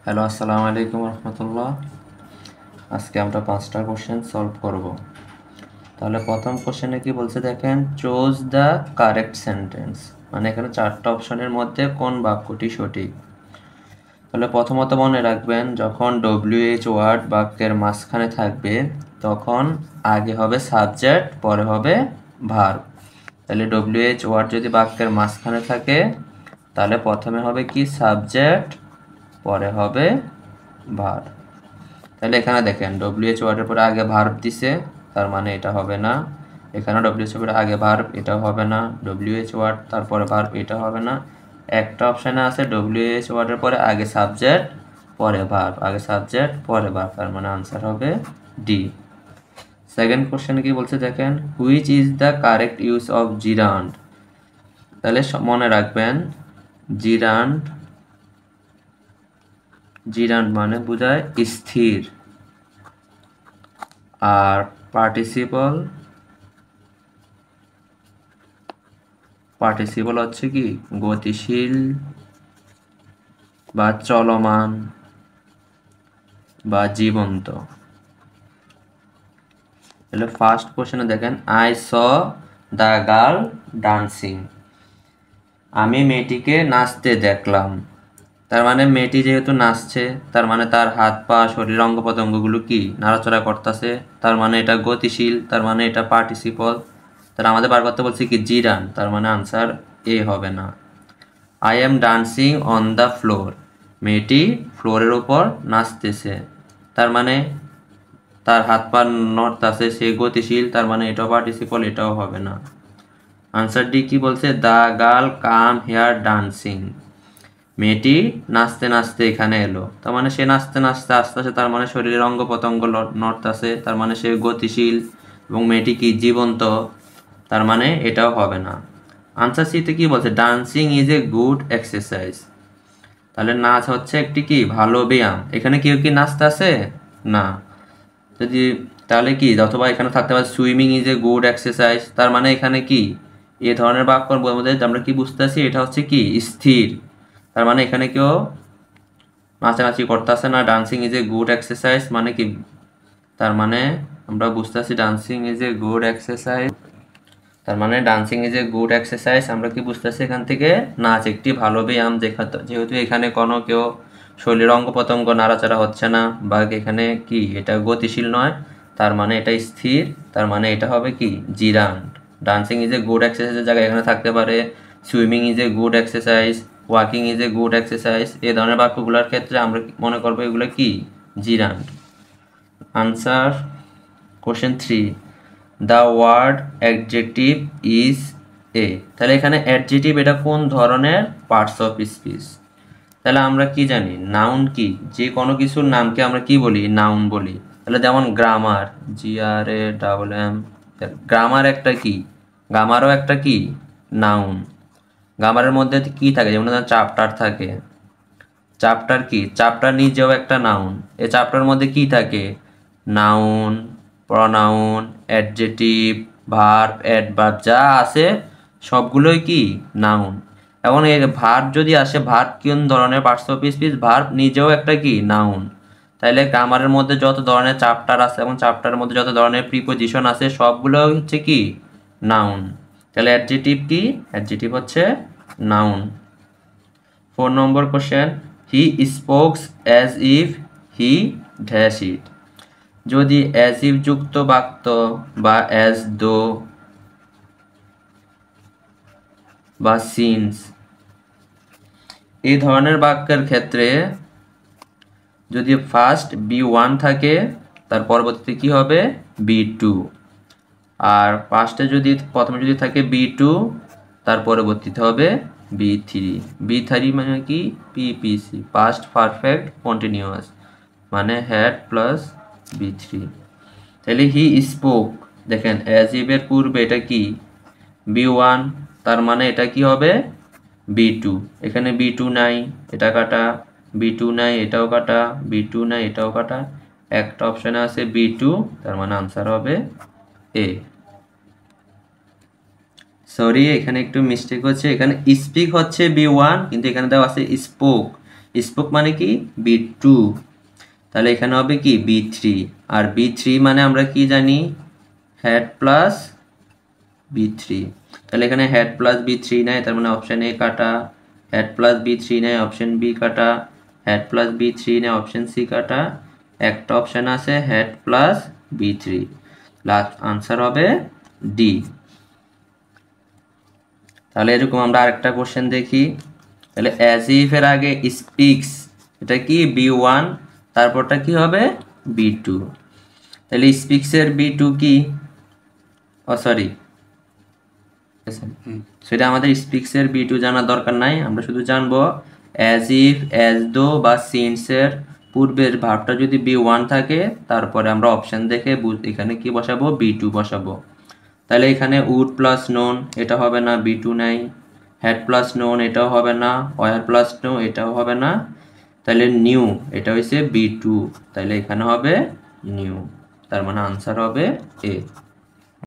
Hello, আসসালামু আলাইকুম রহমতুল্লাহ। আজকে আমরা 5টা কোশ্চেন সলভ করব। তাহলে প্রথম কোশ্চেনে কি বলছে দেখেন, চুজ দ্য কারেক্ট সেন্টেন্স। মানে এখানে 4টা অপশনের মধ্যে কোন বাক্যটি সঠিক। তাহলে প্রথমত মনে রাখবেন, যখন WH ওয়ার্ড বাক্যের মাঝখানে থাকবে তখন আগে হবে সাবজেক্ট, পরে হবে ভার্ব। তাহলে WH ওয়ার্ড যদি বাক্যের মাঝখানে থাকে তাহলে প্রথমে হবে কি সাবজেক্ট, পরে হবে ভার্ব। তাহলে এখানে দেখেন WH ওয়ার্ডের পরে আগে ভার্ব দিছে, তার মানে এটা হবে না। এখানে WH ওয়ার্ডের আগে ভার্ব, এটাও হবে না। WH ওয়ার্ড তারপরে ভার্ব, এটা হবে না। একটা অপশানে আছে WH ওয়ার্ডের পরে আগে সাবজেক্ট পরে ভার্ব, আগে সাবজেক্ট পরে ভার্ব, তার মানে আনসার হবে ডি। সেকেন্ড কোশ্চেনে কি বলছে দেখেন, which is the correct use of জিরান্ড। তাহলে মনে রাখবেন, জিরান্ড জিরান্ড মানে বোঝায় স্থির, আর পার্টিসিপল হচ্ছে কি গতিশীল বা চলমান বা জীবন্ত। তাহলে ফার্স্ট কোশ্চেনে দেখেন, I saw the girl dancing. আমি মেয়েটিকে নাচতে দেখলাম। তার মানে মেয়েটি যেহেতু নাচছে, তার মানে তার হাত পা শরীর অঙ্গ প্রত্যঙ্গগুলো কি নাড়াচড়া করতেছে, তার মানে এটা গতিশীল, তার মানে এটা পার্টিসিপল। তার আমাদের বার করতে বলছি কি জিরান, তার মানে আনসার এ হবে না। I am dancing on the floor. মেয়েটি ফ্লোরের উপর নাচতেছে, তার মানে তার হাত পা নড়তেছে, সে গতিশীল, তার মানে এটাও পার্টিসিপল, এটাও হবে না। আনসার ডি কি বলছে, the girl come here dancing. মেয়েটি নাচতে নাচতে এখানে এলো, তার মানে সে নাচতে নাচতে আসতেছে, তার মানে শরীরের অঙ্গ প্রত্যঙ্গ নড়তেছে, তার মানে সে গতিশীল, এবং মেয়েটি কি জীবন্ত, তার মানে এটাও হবে না। আনসার সিতে কি বলছে, dancing is a good exercise. তাহলে নাচ হচ্ছে একটি কি ভালো ব্যায়াম। এখানে কেউ কি নাচতে আছে না, যদি তাহলে কি অথবা এখানে থাকতে পারে swimming is a good exercise, তার মানে এখানে কি এ ধরনের বাক্যর মধ্যে আমরা কি বুঝতেছি, এটা হচ্ছে কি স্থির, তার মানে এখানে কেউ নাচানাচি করতেছে না। Dancing is a good exercise মানে কি, তার মানে আমরা বুঝতেছি dancing is a good exercise, তার মানে dancing is a good exercise আমরা কি বুঝতেছি এখান থেকে, নাচ একটি ভালো ব্যায়াম। যেহেতু এখানে কোনো কেউ শরীরের অঙ্গ প্রত্যঙ্গ নাড়াচাড়া হচ্ছে না, বা এখানে কি এটা গতিশীল নয়, তার মানে এটা স্থির, তার মানে এটা হবে কি gerund. Dancing is a good এক্সারসাইজের জায়গায় এখানে থাকতে পারে swimming is a good exercise, walking is a good exercise. এই ধরনের বাক্যগুলোর ক্ষেত্রে আমরা মনে করবো এগুলো কি gerund. Answer question 3, the word adjective is a. তাহলে এখানে অ্যাডজেক্টিভ এটা কোন ধরনের পার্টস অফ স্পিচ। তাহলে আমরা কি জানি, নাউন কি, যে কোনো কিছুর নামকে আমরা কি বলি, নাউন বলি। তাহলে যেমন গ্রামার, GRAMM, গ্রামার একটা কি, গ্রামারও একটা কি নাউন। গ্রামারের মধ্যে কি থাকে, যেমন চ্যাপ্টার থাকে, চ্যাপ্টার কি, চ্যাপ্টার নিজেও একটা নাউন। এই চ্যাপ্টার মধ্যে কি থাকে, noun, pronoun, adjective, verb, adverb যা আছে সবগুলোই কি নাউন। এবং এর ভার্ব যদি আসে, ভার্ব কোন ধরনের পার্টস অফ স্পিচ, ভার্ব নিজেও একটা কি নাউন। তাইলে গ্রামারের মধ্যে যত ধরনের চ্যাপ্টার আছে এবং চ্যাপ্টারের মধ্যে যত ধরনের প্রিপোজিশন আছে সবগুলো হচ্ছে কি নাউন। তাহলে অ্যাডজেটিভ কি, অ্যাডজেটিভ হচ্ছে noun. 4 number question, he spokes as if he dash it. যদি অ্যাজ ইফ যুক্ত বাক্য বা অ্যাজ দো বা সিন্স এই ধরনের বাক্যের ক্ষেত্রে যদি ফার্স্ট B1 থাকে, তার পরবর্তীতে কি হবে B2, আর প্রথমে যদি থাকে B2, তার পরবর্তীতে হবে B3 মানে কি PPC, পাস্ট পারফেক্ট কন্টিনিউয়াস, মানে হ্যাড প্লাস B3। তাহলে হি স্পোক, দেখেন অ্যাজ ইফ এর পূর্বে এটা কি B1, তার মানে এটা কি হবে B2। এখানে B2 নাই, এটা কাটা, B2 নাই, এটাও কাটা, B2 নাই, এটাও কাটা, একটা অপশনে আছে B2, তার মানে আনসার হবে এ। সরি, এখানে একটু মিস্টেক হচ্ছে, এখানে স্পিক হচ্ছে B1, কিন্তু এখানে দেওয়া আছে স্পোক। স্পোক মানে কি B2, তাহলে এখানে হবে কি B3, আর B3 মানে আমরা কি জানি হেড প্লাস B3, তাহলে এখানে হেড প্লাস B3 নেয়, তার মানে অপশন এ কাটা, হেড প্লাস B3 নেয় অপশন বি কাটা, হেড প্লাস B3 নেয় অপশন সি কাটা, একটা অপশন আছে had plus B3, last answer হবে ডি। তাহলে এরকম আমরা আরেকটা কোশ্চেন দেখি। তাহলে অ্যাজ ইফ এর আগে স্পিক্স, এটা কি B1, তারপরটা কি হবে B2, তাহলে স্পিক্স এর B2 কি, ও সরি সেটা আমাদের স্পিক্স এর B2 জানার দরকার নাই, আমরা শুধু জানবো অ্যাজ ইফ, অ্যাজ দো বা সিন্স এর পূর্বের ভার্বটা যদি B1 থাকে, তারপরে আমরা অপশন দেখে এখানে কি বসাবো B2 বসাবো। তাহলে এখানে উড প্লাস নোন এটা হবে না, B2 নাই, হ্যাড প্লাস নোন এটাও হবে না, ওয়ার প্লাস নো এটাও হবে না, তাহলে নিউ এটা হচ্ছে B2, তাহলে এখানে হবে নিউ, তার মানে আনসার হবে এ।